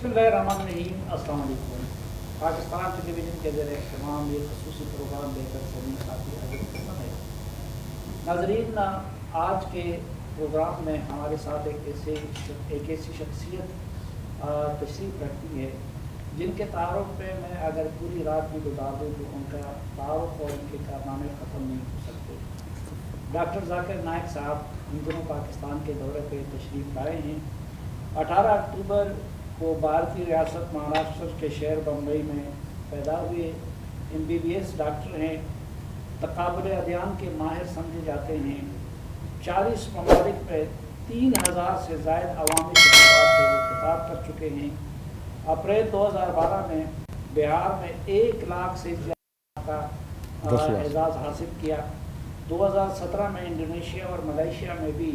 बिस्मिल्लाहिर्रहमानिर्रहीम। अस्सलाम वालेकुम। पाकिस्तान टेलीविज़न के ज़रिए तमाम ये खसूसी प्रोग्राम देकर सभी साथी हाजिर है। नाज़रीन, आज के प्रोग्राम में हमारे साथ एक ऐसी शख्सियत तशरीफ़ रखती है जिनके तारुफ पे मैं अगर पूरी रात भी गुजार दूँ तो उनका तारुफ और उनके कारनामे ख़त्म नहीं हो सकते। डॉक्टर ज़ाकिर नाइक साहब इन दिनों पाकिस्तान के दौरे पे तशरीफ़ लाए हैं। 18 अक्टूबर को भारतीय रियासत महाराष्ट्र के शहर बम्बई में पैदा हुए। MBBS डॉक्टर हैं, तकाबुल अदयान के माहिर समझे जाते हैं। 40 ममालिक में 3000 से ज़ायद अवामी खिताबात से वो खिताब कर चुके हैं। अप्रैल 2012 में बिहार में 1 लाख से ज़्यादा का एजाज़ हासिल किया। 2017 में इंडोनेशिया और मलेशिया में भी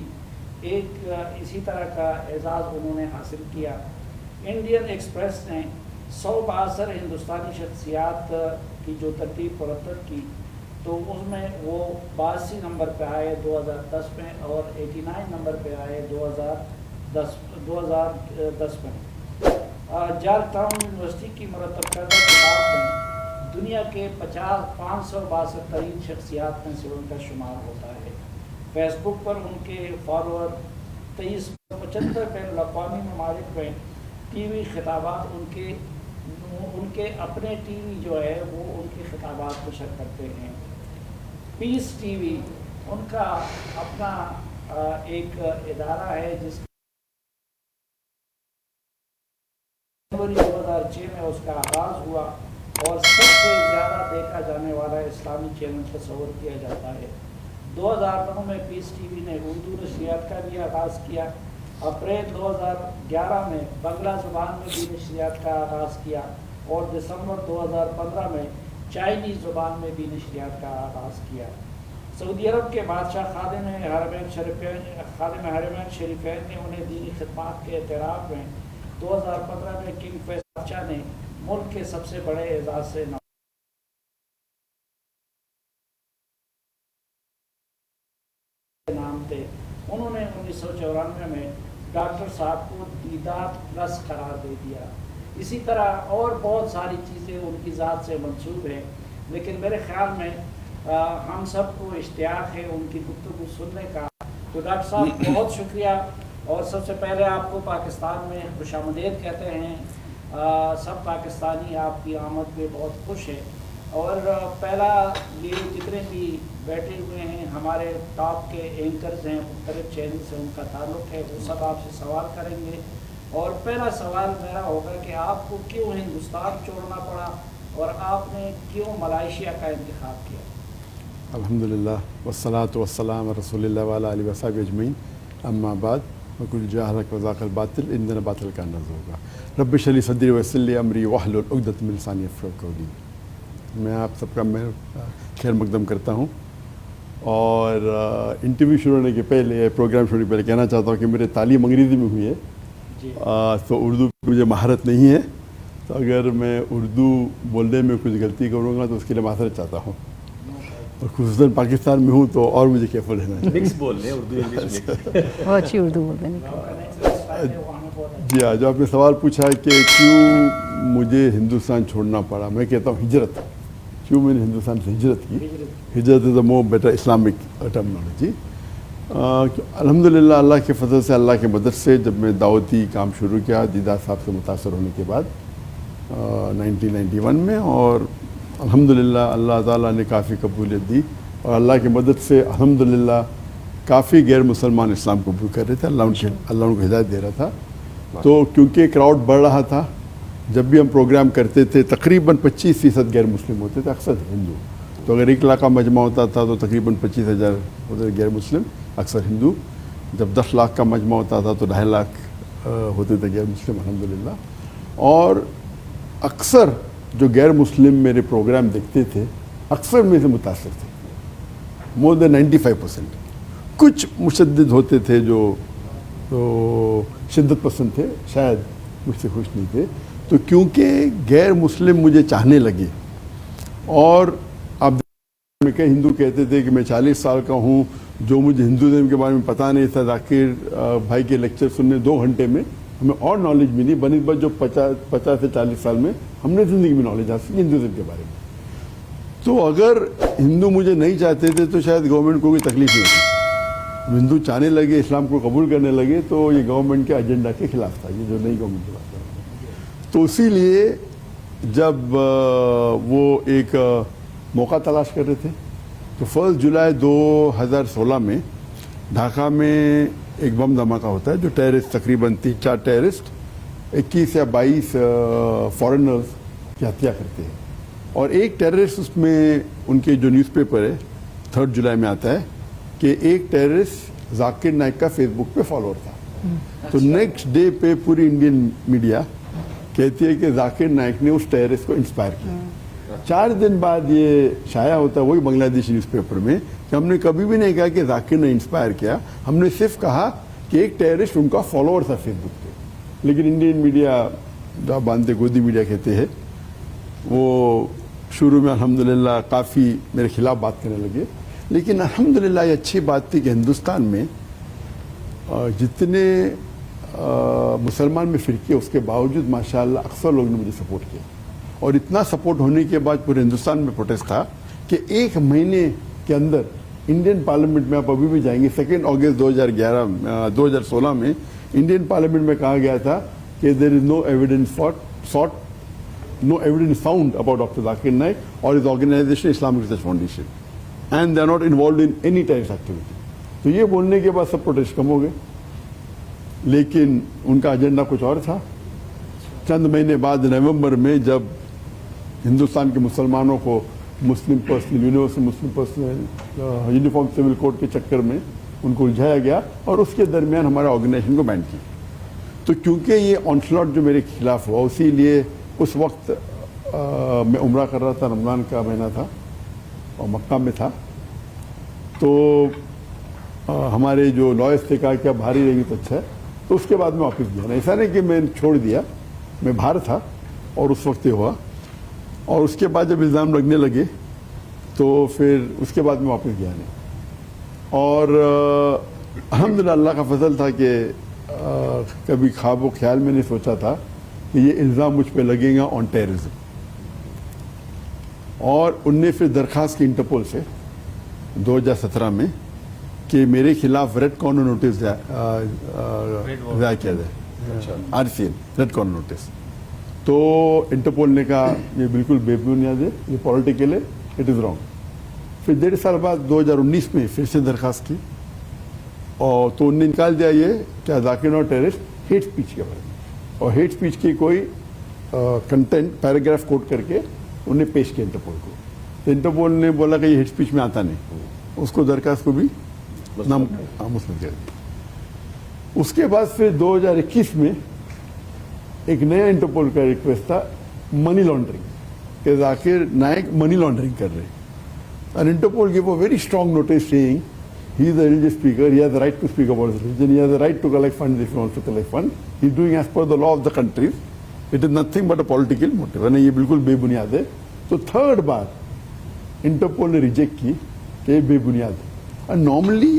एक इसी तरह का एजाज़ उन्होंने हासिल किया। इंडियन एक्सप्रेस ने 100 बासर हिंदुस्तानी शख्सियात की जो तरतीब मुरतब की तो उसमें वो 82 नंबर पे आए 2010 में और 89 नंबर पे आए 2010 में। जॉर्ज टाउन यूनिवर्सिटी की मुरतब करदा किताब में दुनिया के 562 तरीन शख्सियात में से उनका शुमार होता है। फेसबुक पर उनके फॉलोअर 2375 बैन अवी ममालिक में TV खिताबात उनके अपने TV जो है वो उनके खिताबात नशर करते हैं। पीस TV उनका अपना एक इदारा है जिस जनवरी 2006 में उसका आगाज़ हुआ और सबसे ज़्यादा देखा जाने वाला इस्लामी चैनल तस्वर किया जाता है। 2009 में पीस TV ने उर्दू नशरियात का भी आगाज़ किया। अप्रैल 2011 में बंगला ज़ुबान में भी नशरियात का आगाज़ किया और दिसंबर 2015 में चाइनीज़ ज़ुबान में भी नशरियात का आगाज़ किया। सऊदी अरब के बादशाह खादिम हरमैन शरीफैन ने उन्हें दीनी खिदमत के एतराफ़ में 2015 में किंग फैसल बादशाह ने मुल्क के सबसे बड़े एजाज़ से नाम थे। उन्होंने 1994 में डॉक्टर साहब को दीदार प्लस करार दे दिया। इसी तरह और बहुत सारी चीज़ें उनकी ज़ात से मंसूब हैं, लेकिन मेरे ख़्याल में हम सबको इश्तियाक है उनकी गुफ्तगू सुनने का। तो डॉक्टर साहब बहुत शुक्रिया और सबसे पहले आपको पाकिस्तान में खुशामदीद कहते हैं। सब पाकिस्तानी आपकी आमद पे बहुत खुश है और पहला ये जितने भी बैठे हुए हैं हमारे टॉप के एंकर्स हैं मुख्तलिफ चैनल से उनका ताल्लुक़ है, वो सब आपसे सवाल करेंगे। और पहला सवाल मेरा होगा कि आपको क्यों हिंदुस्तान छोड़ना पड़ा और आपने क्यों मलेशिया का इंतखाब किया? अल्हम्दुलिल्लाह वस्सलातु वस्सलाम रसूलिल्लाह व अला आलिहि व सहाबिहि अजमईन अम्मा बाद वकुल जाहरक वज़ाक़ल बातिल इन्नल बातिल कान ज़हूक़ा रब्बि इश्रह ली सदरी वयस्सिर ली अमरी वहलुल उक़दतम मिन लिसानी यफ़क़हू क़ौली। मैं आप सबका खैर मक़दम करता हूँ और इंटरव्यू शुरू होने के पहले प्रोग्राम शुरू के पहले कहना चाहता हूँ कि मेरे तालीम अंग्रेज़ी में हुई है तो उर्दू की मुझे महारत नहीं है, तो अगर मैं उर्दू बोलने में कुछ गलती करूँगा तो उसके लिए माफ़रत चाहता हूँ। और खुसूसन पाकिस्तान में हूँ तो और मुझे केयरफुल रहना चाहिए। मिक्स बोल रहे हैं उर्दू इंग्लिश बहुत अच्छी उर्दू बोलते हैं। जी हाँ, जो आपने सवाल पूछा है कि क्यों मुझे हिंदुस्तान छोड़ना पड़ा, मैं कहता हूँ हिजरत। क्यों मैंने हिंदुस्तान से हिजरत की? हिजरत is a more better Islamic terminology. अल्हम्दुलिल्लाह अल्लाह के फजल से, अल्लाह के मदद से जब मैं दावती काम शुरू किया दीदार साहब से मुतासर होने के बाद 1991 में, और अल्हम्दुलिल्लाह अल्लाह ताला ने काफ़ी कबूलियत दी और अल्लाह की मदद से अल्हम्दुलिल्लाह काफ़ी गैर मुसलमान इस्लाम कबूल कर रहे थे। अल्लाह उनको हिदायत दे रहा था। तो क्योंकि क्राउड बढ़ रहा था, जब भी हम प्रोग्राम करते थे तकरीबन 25% गैर मुस्लिम होते थे, अक्सर हिंदू। तो अगर 1 लाख का मजमा होता था तो तकरीबन 25,000 होते गैर मुस्लिम, अक्सर हिंदू। जब 10 लाख का मजमा होता था तो 2.5 लाख होते थे गैर मुस्लिम अल्हम्दुलिल्लाह। और अक्सर जो गैर मुस्लिम मेरे प्रोग्राम देखते थे अक्सर में से मुतासर थे, मोर देन 95%। कुछ मुशद्दिद होते थे जो तो शिद्दत पसंद थे, शायद मुझसे खुश नहीं थे। तो क्योंकि गैर मुस्लिम मुझे चाहने लगे और अब कई हिंदू कहते थे कि मैं 40 साल का हूँ, जो मुझे हिंदुज़म के बारे में पता नहीं था, ज़ाकिर भाई के लेक्चर सुनने 2 घंटे में ہمیں اور نالج ملی بنسبت جو 50 سے 40 سال میں ہم نے زندگی میں نالج حاصل کی ہندوازم کے بارے میں. تو اگر ہندو مجھے نہیں چاہتے تھے تو شاید گورنمنٹ کو کوئی تکلیف نہیں ہوتی. ہندو چاہنے لگے, اسلام کو قبول کرنے لگے, تو یہ گورنمنٹ کے ایجنڈا کے خلاف تھا, یہ جو نئی گورنمنٹ کی بات کر رہا ہوں. تو اسی لیے جب وہ ایک موقع تلاش کر رہے تھے تو 1 جولائی 2016 میں ڈھاکہ میں ایک بم دھماکہ ہوتا ہے جو ٹیررسٹ تقریباً 3-4 ٹیررسٹ 21 یا 22 فارنرز کی ہتیا کرتے ہیں. اور ایک ٹیررسٹ اس میں ان کے جو نیوز پیپر ہے 3 جولائی میں آتا ہے کہ ایک ٹیررسٹ ذاکر نائک کا فیس بک پہ فالوور تھا. تو نیکسٹ ڈے پہ پوری انڈین میڈیا کہتی ہے کہ ذاکر نائک نے اس ٹیررسٹ کو انسپائر کیا. 4 دن بعد یہ شائع ہوتا ہے وہی بنگلہ دیشی نیوز پیپر میں کہ ہم نے کبھی بھی نہیں کہا کہ ذاکر نے انسپائر کیا, ہم نے صرف کہا کہ ایک ٹیررسٹ ان کا فالوور تھا فیس بک پہ. لیکن انڈین میڈیا جو باندھے گودی میڈیا کہتے ہیں وہ شروع میں الحمدللہ کافی میرے خلاف بات کرنے لگے. لیکن الحمدللہ یہ اچھی بات تھی کہ ہندوستان میں جتنے مسلمان میں فرقے اس کے باوجود ماشاءاللہ اکثر لوگ نے مجھے سپورٹ کیا. اور اتنا سپورٹ ہونے کے بعد پورے ہندوستان میں پروٹیسٹ تھا کہ 1 مہینے کے اندر انڈین پارلیمنٹ میں آپ ابھی بھی جائیں گے 2 اگست 2016 میں انڈین پارلیمنٹ میں کہا گیا تھا کہ there is no evidence found about doctor Zakir Naik اور his organization Islamic research foundation and they are not involved in any terrorist activity. تو یہ بولنے کے بعد سب پروٹیسٹ کم ہو گئے. لیکن ان کا ایجنڈا کچھ اور تھا. چند مہینے بعد نومبر میں جب ہندوستان کے مسلمانوں کو مسلم پرسنل یونیورسل مسلم پرسنل یونیفارم سول کوڈ کے چکر میں ان کو الجھایا گیا اور اس کے درمیان ہمارا آرگنائزیشن کو بین کی. تو کیونکہ یہ آنسلاٹ جو میرے خلاف ہوا اسی لیے اس وقت میں عمرہ کر رہا تھا, رمضان کا مہینہ تھا اور مکہ میں تھا. تو ہمارے جو لائرس نے کہا کہ اب باہر ہی رہیں گے تو اچھا ہے. تو اس کے بعد میں واپس گیا. ایسا نہیں کہ میں چھوڑ دیا, میں باہر تھا اور اس وقت یہ ہوا. اور اس کے بعد جب الزام لگنے لگے تو پھر اس کے بعد میں واپس گیا نہیں. اور الحمدللہ اللہ کا فضل تھا کہ کبھی خواب و خیال میں نہیں سوچا تھا کہ یہ الزام مجھ پہ لگے گا آن ٹیررزم. اور ان نے پھر درخواست کی انٹرپول سے 2017 میں کہ میرے خلاف ریڈ کارنر نوٹس ضائع کیا جائے, RCN ریڈ کارنر نوٹس. تو انٹرپول نے کہا یہ بالکل بے بنیاد ہے, یہ پولیٹیکل ہے, اٹ از رانگ. پھر 1.5 سال بعد 2019 میں پھر سے درخواست کی اور تو انہوں نے نکال دیا یہ کیا ذاکر اور ٹیررسٹ ہیٹ اسپیچ کے بارے میں. اور ہیٹ اسپیچ کی کوئی کنٹینٹ پیراگراف کوٹ کر کے انہوں نے پیش کیا انٹرپول کو. تو انٹرپول نے بولا کہ یہ ہیٹ اسپیچ میں آتا نہیں, اس کو درخواست کو بھی نام مسلم کر دیا. اس کے بعد پھر 2021 میں ایک نیا انٹرپول کا ریکویسٹ تھا منی لانڈرنگ کہ ذاکر نائک منی لانڈرنگ کر رہے. And Interpol gave a very strong notice saying he is a religious speaker, he has the right to speak about his religion, he has the right to collect funds if he wants to collect funds. He is doing as per the law of the country. It is nothing but a political motive. یہ بالکل بے بنیاد ہے. تو 3rd بار Interpol نے reject کی کہ یہ بے بنیاد ہے. اور نارملی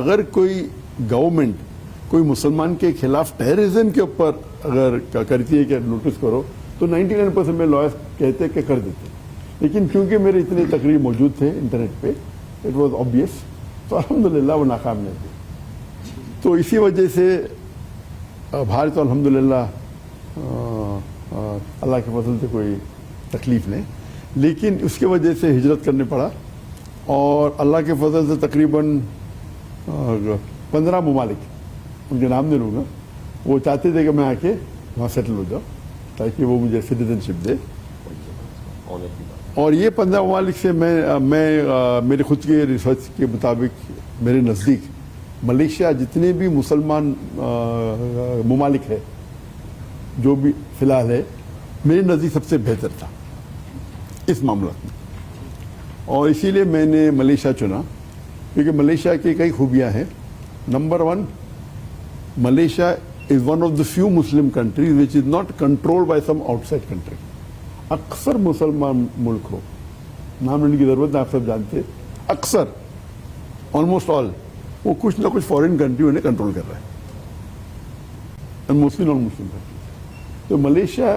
اگر کوئی گورنمنٹ کوئی مسلمان کے خلاف ٹیررزم کے اوپر اگر کرتی ہے کہ نوٹس کرو تو 99% میں لائرس کہتے ہیں کہ کر دیتے. لیکن کیونکہ میرے اتنے تقریر موجود تھے انٹرنیٹ پہ, اٹ واز آبویس, تو الحمدللہ وہ ناکام نہیں تھے. تو اسی وجہ سے باہر تو الحمدللہ اللہ کے فضل سے کوئی تکلیف نہیں, لیکن اس کی وجہ سے ہجرت کرنے پڑا. اور اللہ کے فضل سے تقریباً 15 ممالک, ان کے نام نہیں لوں گا, وہ چاہتے تھے کہ میں آ کے وہاں سیٹل ہو جاؤں تاکہ وہ مجھے سٹیزن شپ دے. اور یہ 15 ممالک سے میں میرے خود کے ریسرچ کے مطابق میرے نزدیک ملیشیا جتنے بھی مسلمان ممالک ہے جو بھی فی الحال ہے میرے نزدیک سب سے بہتر تھا اس معاملہ میں. اور اسی لیے میں نے ملیشیا چنا کیونکہ ملیشیا کی کئی خوبیاں ہیں. Number 1, Malaysia is one of the few Muslim countries which is not controlled by some outside country. اکثر مسلمان ملک ہو, نام لینے کی ضرورت ہے, آپ سب جانتے ہیں, اکثر آلموسٹ آل وہ کچھ نہ کچھ فورن کنٹری انہیں کنٹرول کر رہا ہے. and mostly non-Muslim countries. तो मलेशिया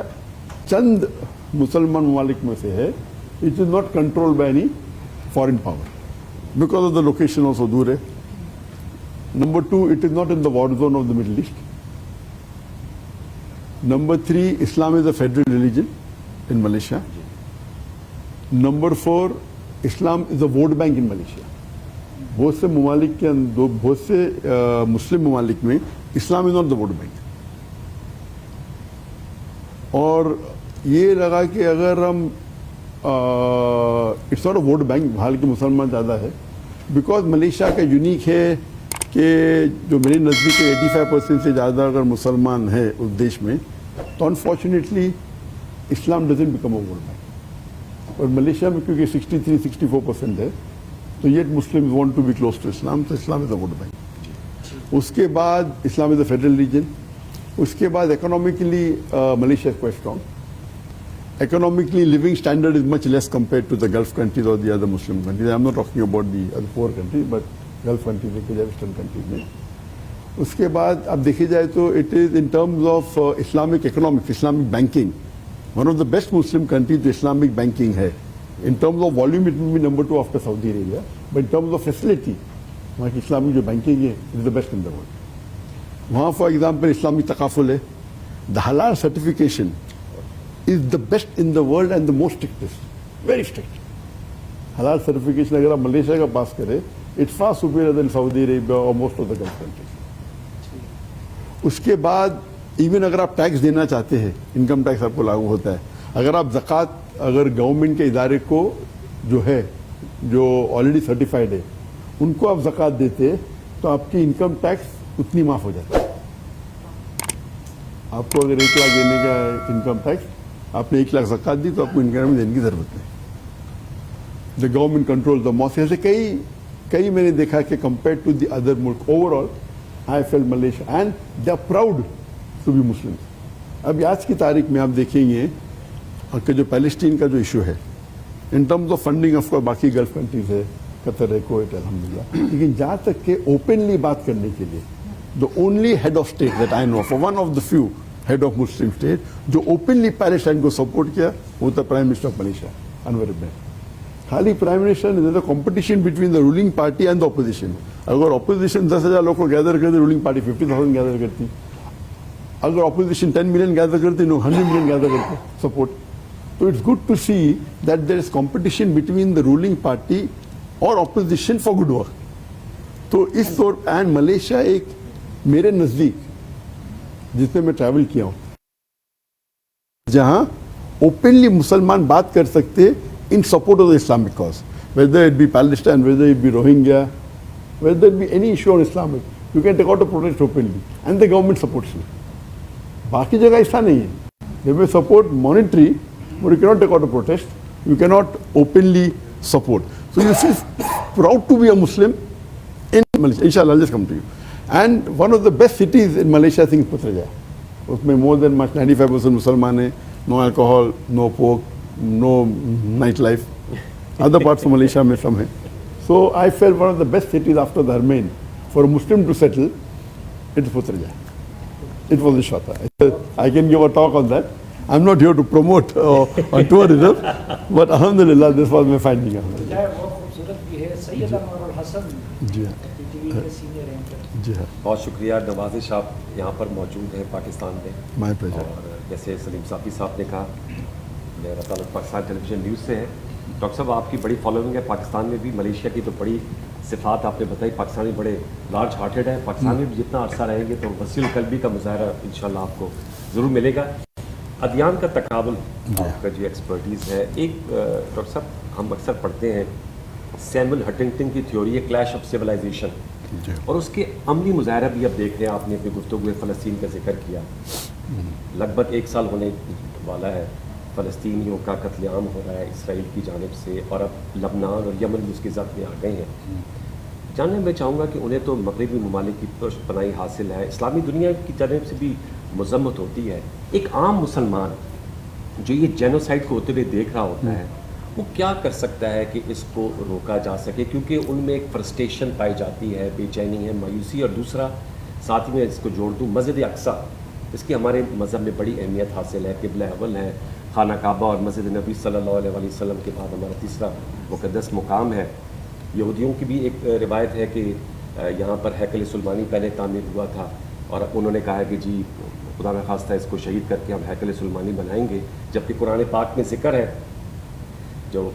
चंद मुसलमान ममालिक में से है, it is not controlled by any foreign power because of the location also दूर है. Number 2, it is not in the war zone of the Middle East. Number 3, Islam is a federal religion in Malaysia. Number 4, Islam is a vote bank in Malaysia. बहुत से ममालिक के अंदर, बहुत से मुस्लिम ममालिक में इस्लाम is not the vote bank. और ये लगा कि अगर हम it's not a vote bank, हालांकि मुसलमान ज़्यादा है, बिकॉज मलेशिया का यूनिक है कि जो मेरे नज़दीक 85% से ज़्यादा अगर मुसलमान है उस देश में, तो अनफॉर्चुनेटली इस्लाम doesn't become a vote bank. और मलेशिया में क्योंकि 63-64% है, तो ये मुस्लिम want to be close to इस्लाम, तो इस्लाम इज़ अ वोट बैंक. उसके बाद इस्लाम इज़ अ फेडरल रीजन. उसके बाद economically Malaysia is quite strong. Economically, living standard is much less compared to the Gulf countries or the other Muslim countries. I'm not talking about the other poor countries, but Gulf countries, Western countries में. उसके बाद अब देखी जाए तो it is in terms of Islamic economics, Islamic banking, one of the best Muslim countries जो Islamic banking है. In terms of volume, it will be number 2 after Saudi Arabia, but in terms of facility, वहाँ की Islamic जो banking है, it is the best in the world. वहाँ for example Islamic takaful है, the halal certification is the best in the world and the most strictest, very strict. Halal certification अगर आप Malaysia का पास करें, it's far superior than Saudi Arabia or most of the Gulf countries. उसके बाद even अगर आप tax देना चाहते हैं, इनकम टैक्स आपको लागू होता है. अगर आप ज़कात अगर गवर्नमेंट के इदारे को जो है, जो ऑलरेडी सर्टिफाइड है, उनको आप ज़कात देते हैं, तो आपकी इनकम टैक्स उतनी माफ़ हो जाती है. आपको अगर 1 लाख देने का इनकम टैक्स, आपने 1 लाख ज़कात दी, तो आपको इनकम देने की ज़रूरत नहीं. The government control the mass. ऐसे कई मैंने देखा कि कंपेयर टू द अदर मुल्क, overall I feel Malaysia and they are proud to be मुस्लिम. अब आज की तारीख में आप देखेंगे कि जो पैलेस्टीन का जो इशू है, in terms of funding of course बाकी गल्फ कंट्रीज है, कतर है, कुवैत है, अल्हम्दुलिल्लाह, लेकिन जहाँ तक के ओपनली बात करने के लिए the only head of state that I know, for one of the few head of Muslim state जो ओपनली पैलेस्टाइन को सपोर्ट किया, वो था prime minister of Malaysia, Anwar Ibrahim. खाली प्राइम मिनिस्टर ने, competition between the ruling party and the opposition. अगर opposition 10,000 लोग को गैदर करती, रूलिंग पार्टी 50,000 गैदर करती. अगर ऑपोजिशन 10 मिलियन गैदर करती, 100 मिलियन गैदर करते सपोर्ट. तो it's good to see that there is competition between the ruling party और ऑपोजिशन फॉर गुड वर्क. तो इस तौर एंड मलेशिया एक मेरे नज़दीक जिसमें मैं ट्रैवल किया हूँ, जहाँ ओपनली मुसलमान बात कर सकते in support of the Islamic cause, whether it be Palestine, whether it be Rohingya, whether it be any issue on Islamic, you can take out a protest openly and the government supports you. बाकी जगह ऐसा नहीं है. They may support monetary, but you cannot take out a protest. You cannot openly support. So you feel proud to be a Muslim in Malaysia. Inshallah, I'll just come to you. And one of the best cities in Malaysia, I think, is Putrajaya. उसमें more than much 95% मुसलमान है. No alcohol, no pork, no nightlife. Other parts of Malaysia में some है. So I felt one of the best cities after the Harmain for a Muslim to settle, it is Putrajaya. It was in Shata. I can give a talk on that. I'm not here to promote on tourism, but Alhamdulillah, this was my finding. बहुत खूबसूरत भी है. सैयद अनवर हसन जी हाँ, PTV के senior anchor. जी हाँ, बहुत शुक्रिया. नवाजिश आप यहाँ पर मौजूद हैं पाकिस्तान में, my pleasure. और जैसे सलीम साफी साहब ने कहा, मेरा ताल्लुक पाकिस्तान टेलीविज़न न्यूज़ से है. डॉक्टर साहब, आपकी बड़ी फॉलोइंग है पाकिस्तान में भी. मलेशिया की तो बड़ी सिफात आपने बताई. पाकिस्तानी बड़े लार्ज हार्टेड है. पाकिस्तान में भी जितना अरसा रहेंगे तो वसील कल्बी का मुजाहरा इंशाल्लाह आपको ज़रूर मिलेगा. अदयान का तकाबुल आपका जो एक्सपर्टीज़ है, एक डॉक्टर साहब हम अक्सर पढ़ते हैं सैमुअल हंटिंगटन की थ्योरी है क्लैश ऑफ सिविलाइजेशन, और उसके अमली मुजाहरा भी अब देख रहे हैं. आपने अपनी गुफ्तगू में फ़लस्तीन का जिक्र किया. लगभग 1 साल होने वाला है फ़लस्तीनियों का कत्लेआम हो रहा है इसराइल की जानिब से, और अब लबनान और यमन भी उसकी ज़द में आ गए हैं. जानने मैं चाहूँगा कि उन्हें तो मगरबी ममालिक की पुष्टपनाही हासिल है, इस्लामी दुनिया की जानिब से भी मजम्मत होती है. एक आम मुसलमान जो ये जेनोसाइड को होते हुए देख रहा होता है, वो क्या कर सकता है कि इसको रोका जा सके? क्योंकि उनमें एक फ्रस्ट्रेशन पाई जाती है, बेचैनी है, मायूसी, और दूसरा साथ ही में इसको जोड़ दूँ, मस्जिद अक्सा اس کی ہمارے مذہب میں بڑی اہمیت حاصل ہے. قبلہ اول ہے خانہ کعبہ اور مسجد نبی صلی اللہ علیہ وسلم کے بعد ہمارا تیسرا مقدس مقام ہے. یہودیوں کی بھی ایک روایت ہے کہ یہاں پر ہیکل سلیمانی پہلے تعمیر ہوا تھا اور انہوں نے کہا ہے کہ جی خدا نخواستہ اس کو شہید کر کے ہم ہیکل سلیمانی بنائیں گے. جبکہ قرآن پاک میں ذکر ہے جو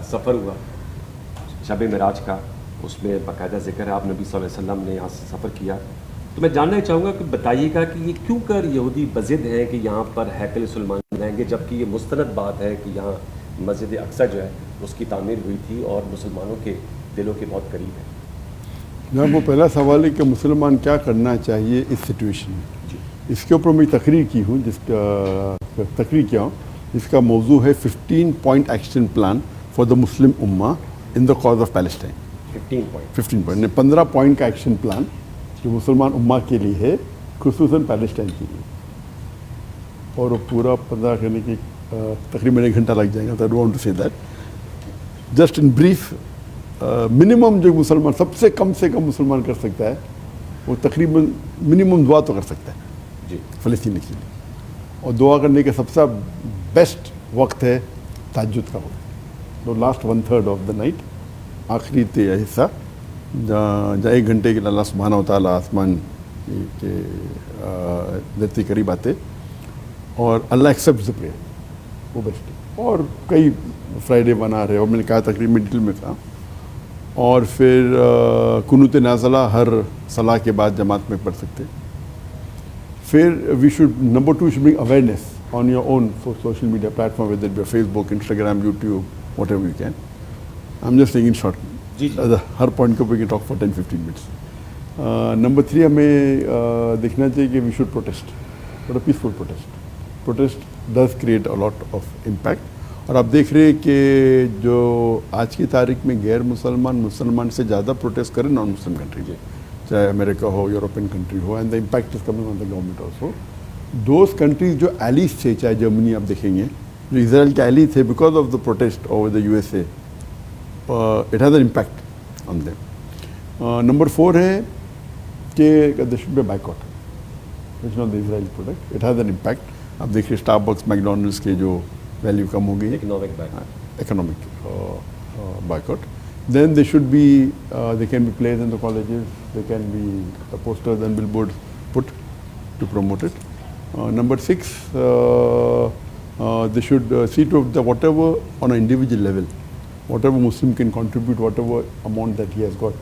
سفر ہوا شب معراج کا, اس میں باقاعدہ ذکر ہے آپ نبی صلی اللہ علیہ وسلم نے یہاں سے سفر کیا. تو میں جاننا چاہوں گا کہ بتائیے گا کہ یہ کیوں کر یہودی بضد ہیں کہ یہاں پر ہیکل سلیمانی بنائیں گے, جبکہ یہ مستند بات ہے کہ یہاں مسجد اقصی جو ہے اس کی تعمیر ہوئی تھی اور مسلمانوں کے دلوں کے بہت قریب ہے. جناب وہ پہلا سوال ہے کہ مسلمان کیا کرنا چاہیے اس سچویشن میں. اس کے اوپر میں تقریر کی ہوں جس کا موضوع ہے 15 point action plan for the مسلم امہ in the cause of Palestine. 15 point 15 point کا ایکشن پلان جو مسلمان امہ کے لیے ہے, خصوصاً پیلسٹائن کے لیے. اور وہ پورا 15 کرنے کی تقریباً 1 گھنٹہ لگ جائے گا. تو آئی ڈونٹ وانٹ ٹو سے that. Just in brief minimum جو مسلمان سب سے کم مسلمان کر سکتا ہے وہ تقریباً منیمم دعا تو کر سکتا ہے جی فلسطین کے لیے. اور دعا کرنے کا سب سے بیسٹ وقت ہے تہجد کا وقت, تو لاسٹ 1/3 آف دا نائٹ, آخری حصہ جہاں 1 گھنٹے کے لیے اللہ سبحانہ و تعالیٰ آسمان کے دھرتی قریب آتے اور اللہ ایکسیپٹ دا پریئر, وہ بیسٹ ہے. اور کئی فرائیڈے بنا رہے اور میں نے کہا تقریباً ڈیٹیل میں تھا. اور پھر قنوت نازلہ ہر صلاح کے بعد جماعت میں پڑھ سکتے. پھر we should number 2 should bring awareness on your own social media platform whether be Facebook, Instagram, YouTube, whatever you can. I am just taking short. جی ہر پوائنٹ کو we can talk for 10-15 minutes. Number 3 ہمیں دیکھنا چاہیے کہ we should protest, but a peaceful protest does create a lot of impact. اور آپ دیکھ رہے ہیں کہ جو آج کی تاریخ میں غیر مسلمان سے زیادہ پروٹیسٹ کریں نان مسلم کنٹری, چاہے امریکہ ہو, یورپین کنٹری ہو, and the impact is coming on the government also. Those countries جو ایلیز تھے, چاہے جرمنی آپ دیکھیں گے جو اسرائیل کے ایلی تھے, because of the protest over the USA, it has an impact on them. Number 4 ہے کہ there should be a boycott which not the Israel product. It has an impact. آپ دیکھیے اسٹاربکس, میکڈونلڈس کے جو value کم ہو گئی, economic boycott. Then they should be, they can be plays in the colleges, they can be posters and billboards put to promote it. Number 6, they should see to the whatever on an individual level, whatever Muslim can contribute, whatever amount that he has got.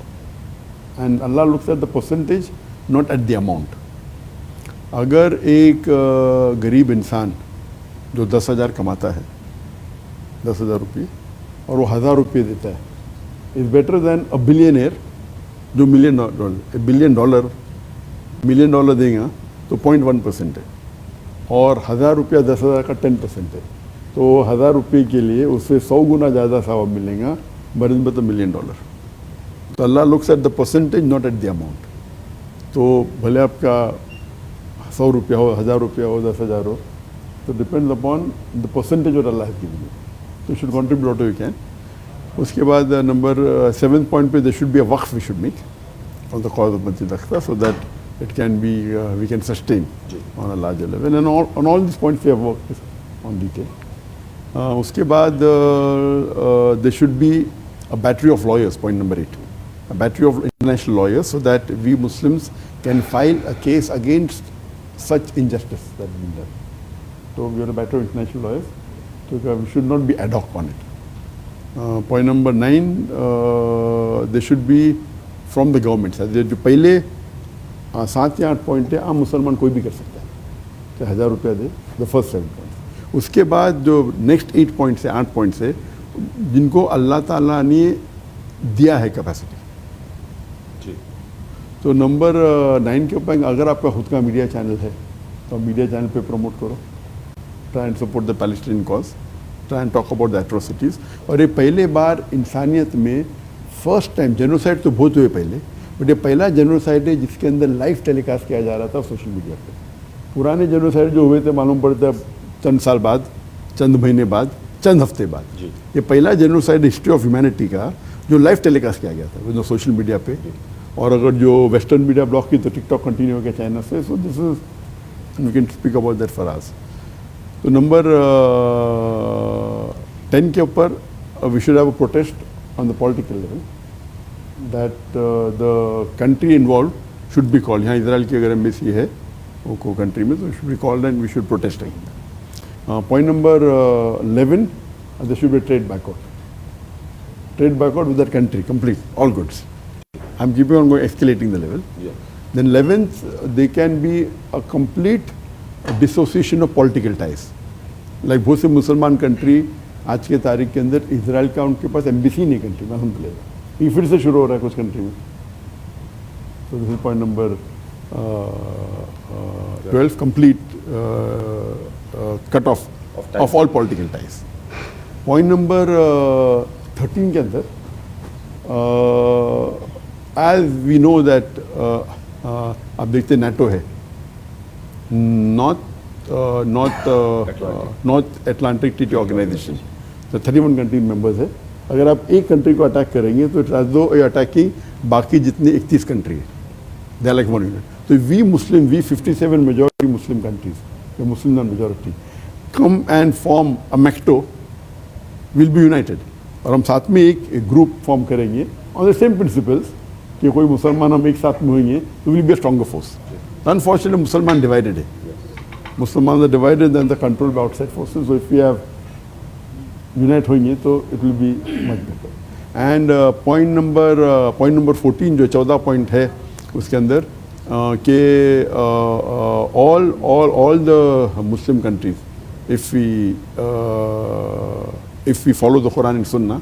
And Allah looks at the percentage, not at the amount. اگر ایک غریب انسان جو 10,000 کماتا ہے, 10,000 روپئے, اور وہ 1,000 روپئے دیتا ہے, is better than a billionaire جو $1 billion دیں گا تو 0.1% ہے, اور 1,000 روپیہ 10,000 کا 10% ہے. تو 1,000 روپئے کے لیے اسے 100 گنا زیادہ ثواب ملے گا بنسبت $1 million. تو اللہ looks at the percentage not at the amount. تو بھلے آپ کا 100 روپیہ ہو, 1,000 روپیہ ہو, 10,000 ہو, تو ڈپینڈ اپان دا پرسنٹیج اور اللہ has given you. تو should contribute what you can. اس کے بعد نمبر 7 پوائنٹ پہ دیر شوڈ بی اے وقف we should make on the cause of Masjid Aqsa, so that it can be we can sustain on a larger level. And on all these points we have work on detail. اس کے بعد there should be a battery of lawyers, point number 8, a battery of international lawyers so that we Muslims can file a case against such injustice that has been done. So we are a battery of international lawyers, so we should not be ad hoc on it. Point number 9, there should be from the government. جو پہلے 7 یا 8 point ہے, عام مسلمان کوئی بھی کر سکتا ہے, چاہے 1,000 روپیہ دے, the first 7 points. اس کے بعد جو نیکسٹ 8 پوائنٹس ہے, 8 پوائنٹس ہے, جن کو اللہ تعالیٰ نے دیا ہے کیپیسٹی. تو نمبر 9 کے اوپر اگر آپ کا خود کا میڈیا چینل ہے تو میڈیا چینل پہ پروموٹ کرو, try and support the Palestine cause, try and talk about the atrocities. اور یہ پہلے بار انسانیت میں فرسٹ ٹائم, جینوسائڈ تو بہت ہوئے پہلے, بٹ یہ پہلا جینوسائڈ ہے جس کے اندر لائیو ٹیلی کاسٹ کیا جا رہا تھا سوشل میڈیا پہ. پرانے جینوسائڈ جو ہوئے تھے معلوم پڑتا ہے چند سال بعد, چند مہینے بعد, چند ہفتے بعد. یہ پہلا جینوسائڈ ہسٹری آف ہیومینٹی کا جو لائیو ٹیلی کاسٹ کیا گیا تھا سوشل میڈیا پہ. اور اگر جو ویسٹرن میڈیا بلاک کی تو ٹک ٹاک کنٹینیو ہو گیا چائنا سے. سو دس از and we can speak about that for us. So number 10 के ऊपर we should have a protest on the political level that the country involved should be called. यहाँ Israel की अगर embassy है वो country में तो should be called and we should protest against. Point number 11, there should be a trade boycott. Trade boycott with that country, complete, all goods. I'm keeping on going, escalating the level. Yeah. Then 11th, there can be a complete dissociation of political ties. Like बहुत से मुसलमान country आज के तारीख के अंदर Israel का उनके पास एम्बेसी नहीं कंट्री में, अल्हम्दुलिल्लाह ये फिर से शुरू हो रहा है कुछ कंट्री में. So this is point number 12, complete cut off of all political ties. Point number 13 के अंदर as we know that आप देखते NATO है, North Atlantic Treaty Organization, तो 31 कंट्री मेंबर्स है. अगर आप एक कंट्री को अटैक करेंगे तो इट दो अटैकिंग बाकी जितनी 31 कंट्री है, they are like one unit. तो we Muslim, we 57 majority Muslim countries, the Muslim non majority come and form a मैक्टो, विल बी यूनाइटेड. और हम साथ में एक ग्रुप फॉर्म करेंगे ऑन द सेम प्रिंसिपल्स कि कोई मुसलमान हम एक साथ में होंगे तो will be a stronger force. Unfortunately मुसलमान डिवाइडेड है, मुसलमान are divided and the control by outside forces. So if we have unite होंगे तो it will be much better. And point number 14 जो 14 पॉइंट है उसके अंदर कि all the Muslim countries, if we follow the Quran and Sunnah,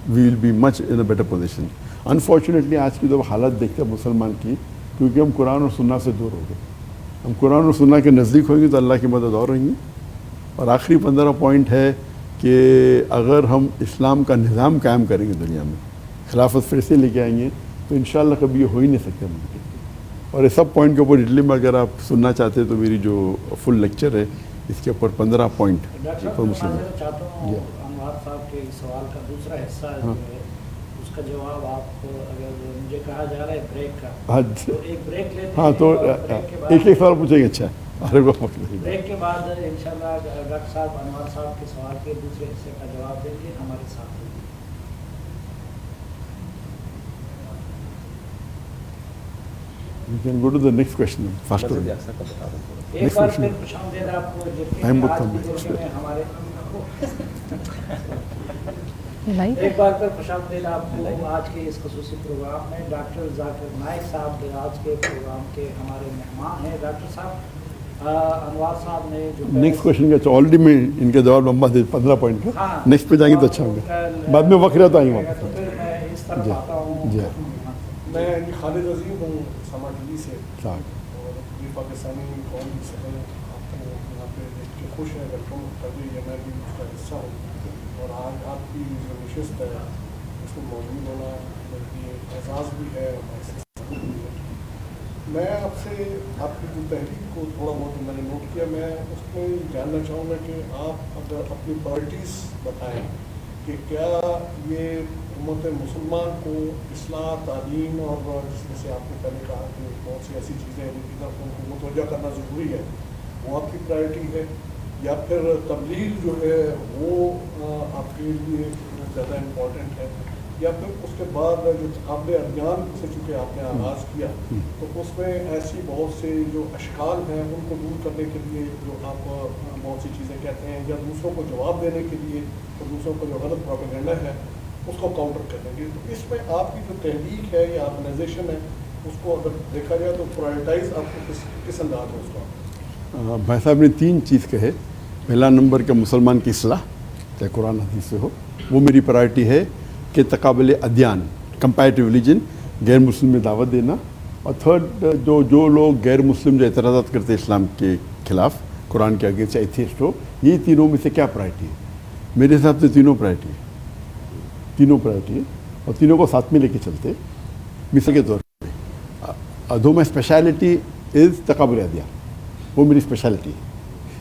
we will be much in a better position. Unfortunately आज की जो हालत देखते हैं मुसलमान की, क्योंकि हम कुरान और सुन्ना से दूर हो गए. हम कुरान और सुन्ना के नज़दीक होंगे तो अल्लाह की मदद और रहेंगी. और आखिरी 15 पॉइंट है कि अगर हम इस्लाम का निज़ाम कायम करेंगे दुनिया में, खिलाफत फिर से लेके आएंगे तो इंशाअल्लाह कभी ये हो ही नहीं सकता मुमकिन. और ये सब पॉइंट के ऊपर डिटेल में अगर आप सुनना चाहते हैं तो मेरी जो फुल लेक्चर है इसके ऊपर 15 पॉइंट फॉर मुस्लिम. चाहता हूँ अनवार साहब के सवाल का दूसरा हिस्सा जो है उसका जवाब आप, अगर मुझे कहा जा रहा है ब्रेक का, तो एक ब्रेक लेते हैं. हाँ तो एक सवाल पूछेंगे. अच्छा, अरे ब्रेक के बाद इंशाल्लाह डॉक्टर साहब अनवार साहब के सवाल के दूसरे हिस्से का जवाब देंगे हमारे साथ. We can go to the next question faster. एक बार फिर खुशामदीद आपको I'm with them. हमारे लाइव एक बार फिर खुशामदीद आपको आज के इस खसूसी प्रोग्राम में. डॉक्टर जाकिर नाइक साहब आज के प्रोग्राम के हमारे मेहमान हैं. डॉक्टर साहब अनवार साहब ने जो नेक्स्ट क्वेश्चन का ऑलरेडी मैं इनके जवाब लंबा दे 15 पॉइंट का. नेक्स्ट पे जाएंगे तो अच्छा होगा, बाद में वक्त रहता आएंगे वापस. तो फिर मैं इस तरफ आता हूँ. जी मैं खालिद अजीम हूँ समा टीवी से, हाँ. और ये पाकिस्तानी कौम से आपको यहाँ पे देख के खुश है. वेलकम कभी ये मैं भी उसका हिस्सा हूँ. और आज आपकी जो नशस्त है उसमें मौजूद होना बल्कि एजाज़ भी है. मैं आपसे आपकी जो तहरीक को थोड़ा बहुत मैंने नोट किया, मैं उसमें जानना चाहूँगा कि आप अगर अपनी प्रायोरिटीज़ बताएँ कि क्या ये उम्मत मुसलमान को इस्लाह, तालीम और जैसे आपने पहले कहा कि बहुत सी ऐसी चीज़ें हैं जिनकी तरफ उनको मुतवज्जा करना ज़रूरी है, वो आपकी प्रायोरिटी है, या फिर तबलीग जो है वो आपके लिए ज़्यादा इम्पोर्टेंट है, या फिर उसके बाद जो आपने अभियान से चूँकि आपने आगाज़ किया तो उसमें ऐसी बहुत से जो अशकाल हैं उनको दूर करने के लिए जो आप बहुत सी चीज़ें कहते हैं, या दूसरों को जवाब देने के लिए और दूसरों को जो गलत प्रोपेगेंडा है उसको काउंटर करने के लिए, तो इसमें आपकी जो तहरीक है या ऑर्गेनाइजेशन है उसको अगर देखा जाए तो प्रायोरिटाइज आपको किस अंदाज में उसको? भाई साहब ने 3 चीज़ कहे. पहला नंबर के मुसलमान की इस्लाह, चाहे कुरान हदीस से हो, वो मेरी प्रायोरिटी है कि तकाबले अदयान, कंपैरेटिव रिलीजन, गैर मुस्लिम में दावत देना. और थर्ड जो लोग गैर मुस्लिम जो एतराज़ात करते हैं इस्लाम के ख़िलाफ़, कुरान के आगे से एथिस्ट हो, ये तीनों में से क्या प्रायोरिटी है? मेरे हिसाब से तीनों प्रायोरिटी है, और तीनों को साथ में लेके चलते. मिसाल के तौर पर दो में स्पेशलिटी इज़ तकाबुल अदयान, वो मेरी स्पेशलिटी है.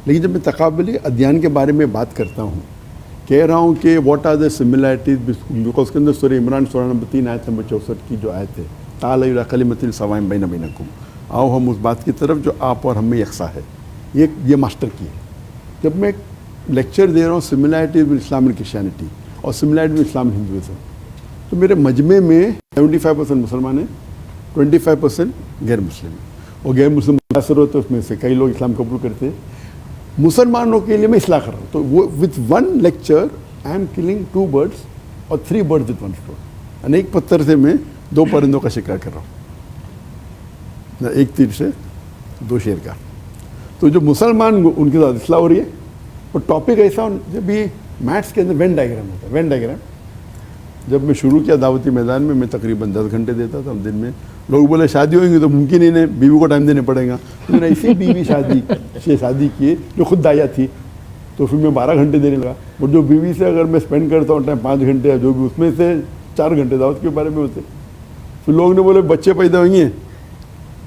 लेकिन जब मैं तकाबुल अदयान के बारे में बात करता हूँ, कह रहा हूँ कि what are the similarities, because उसके अंदर सूरह इमरान सूरह नंबर 3 आयत नंबर 64 की जो आयत है, ताला इला कलिमतिन सवाइन बैना बैनकुम, आओ हम उस बात की तरफ जो आप और हम में यकसा है। ये मास्टर की है। जब मैं लेक्चर दे रहा हूँ similarities with Islam and Christianity और similarity with Islam and Hinduism, तो मेरे मजमे में 75% मुसलमान हैं, 25% गैर मुस्लिम हैं। और गैर मुस्लिम मुतासर होते उसमें से कई लोग इस्लाम कबूल करते हैं। मुसलमानों के लिए मैं इसलाह कर रहा हूँ, तो वो with one lecture I am killing 2 birds और 3 birds विथ 1 stone। यानी एक पत्थर से मैं 2 परिंदों का शिकार कर रहा हूँ, एक तीर से 2 शेर का। तो जो मुसलमान उनके साथ इसलाह हो रही है। और टॉपिक ऐसा जब भी मैथ्स के अंदर वेन डायग्राम होता है, वेन डायग्राम जब मैं शुरू किया दावती मैदान में, मैं तकरीबन 10 घंटे देता था दिन में। लोग बोले शादी होगी तो मुमकिन ही नहीं, बीवी को टाइम देने पड़ेगा। तो मैंने ऐसी बीवी शादी की जो खुद दाया थी, तो फिर मैं 12 घंटे देने लगा। और जो बीवी से अगर मैं स्पेंड करता हूँ टाइम 5 घंटे या जो भी, उसमें से 4 घंटे दावत के बारे में होते। फिर लोग ने बोले बच्चे पैदा होंगे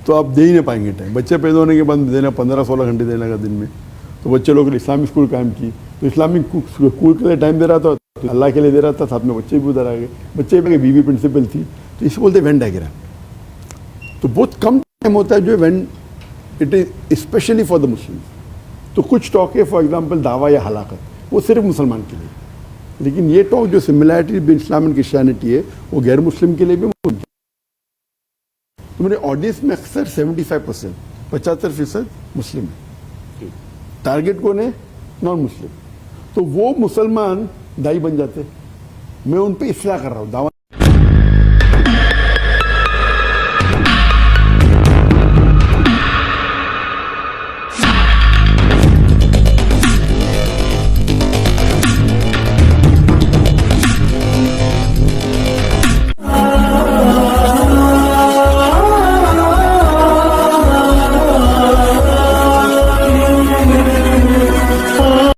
तो आप दे ही नहीं पाएंगे टाइम। बच्चे पैदा होने के बाद देना 15-16 घंटे देने लगा दिन में। तो बच्चे लोग इस्लामिक स्कूल कायम की, तो इस्लामिक स्कूल के लिए टाइम दे रहा था, तो अल्लाह के लिए दे रहा था, साथ में बच्चे भी उधर आ गए। बच्चे भी बीवी प्रिंसिपल थी, तो इसे बोलते वेन डायग्राम। तो बहुत कम टाइम होता है जो when it is specially for the Muslim. तो कुछ टॉक है फॉर एग्जाम्पल दावा या हलाकत, वो सिर्फ मुसलमान के लिए। लेकिन ये टॉक जो similarity between Islam and Christianity है, वो गैर मुस्लिम के लिए भी। तो मेरे ऑडियंस में अक्सर 75% 75% मुस्लिम है। टारगेट कौन है? Non Muslim. तो वो मुसलमान दाई बन जाते, मैं उन पे इस्लाह कर रहा हूँ, दावा